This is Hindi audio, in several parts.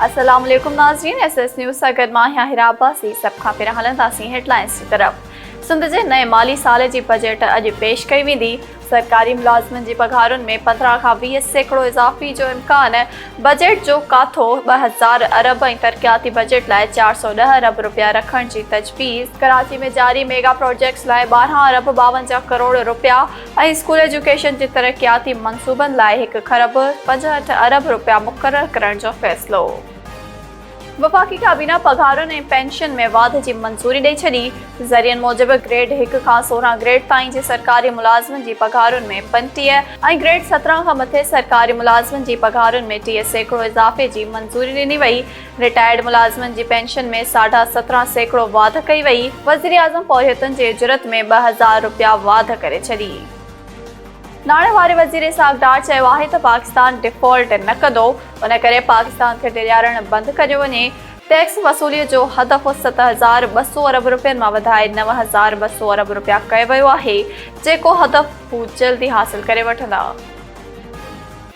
अस्सलाम वालेकुम नाज़रीन, SS न्यूज़ सां गॾु मां हिरा अब्बासी। सभ खां पहिरियों हलंदासीं हेडलाइंस की तरफ़। सिंध जे नए माली साल जी बजट अॼु पेश कई वेंदी। सरकारी मुलाज़िमनि जी पघारुनि में 15 खां 20% इज़ाफ़े जो इम्कान। बजट जो काथो 2000 अरब ऐं तरक़ियाती बजट लाइ 410 अरब रुपया रखण जी तजवीज़। कराची में जारी मेगा प्रोजेक्ट्स लाइ 12 अरब 52 करोड़ रुपया ऐं स्कूल एजुकेशन जे तरक़ियाती मंसूबनि लाइ 1 खरब 65 अरब रुपया मुक़ररु करण जो फ़ैसिलो। वफ़ाक़ी काबीना पघारुनि ऐं पेंशन में वाध जी मंज़ूरी ॾेई छॾी। ज़रियनि मूजिबि ग्रेड 1 खां 16 ग्रेड ताईं जे सरकारी मुलाज़िमनि जी पघारुनि में 35 ऐं ग्रेड 17 खां मथे सरकारी मुलाज़िमनि जी पघारुनि में 30% इज़ाफ़े जी मंज़ूरी ॾिनी वई। रिटायर्ड मुलाज़िमनि जी पेंशन में 17.5% वाध कई वई। वज़ीर आज़म पौरियतुनि जे उजरत में 2000 रुपया वाध करे छॾी। नाणे वारे वज़ीर इसहाक़ डार चयो आहे त पाकिस्तान डिफ़ॉल्ट न कंदो, उन करे पाकिस्तान खे ॾियारणु बंदि कयो वञे। टैक्स वसूलीअ जो हदफ़ 7200 अरब रुपयनि मां वधाए 9200 अरब रुपया कयो वियो आहे, जेको हदफ़ हू जल्दी हासिल करे वठंदा।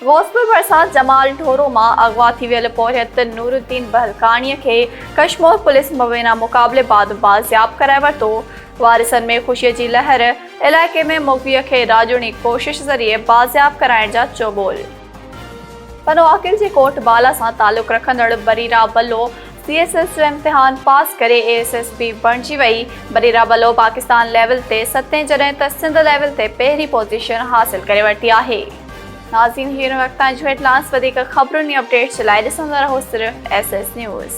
गौसपुर बरसात जमाल ढोरो मां अगवा थी वियल पौरियत नूरुद्दीन बहलकाणीअ खे कश्मीर पुलिस मुबैना मुक़ाबले बाद बाज़ियाब कराए वरितो। वारिसनि में ख़ुशीअ जी लहर। इलाइक़े में मुग़विय खे राजूणी कोशिश ज़रिए बाज़ियाब कराइण जा चोबोल। पनवाकिल जे कोट बाला सां तालुक़ रखंदड़ बरीरा बल्लो CSS जो इम्तिहान पास करे ASSP बणिजी वई। बरीरा बल्लो पाकिस्तान लेवल ते 7 जॾहिं त सिंध लेवल ते पहिरीं पोज़ीशन हासिल करे वरिती आहे। नाज़रीन, हिन वक़्त जूं हेडलाइंस। वधीक ख़बरुनि ऐं अपडेट्स जे लाइ ॾिसंदा रहो सिर्फ़ SS न्यूज़।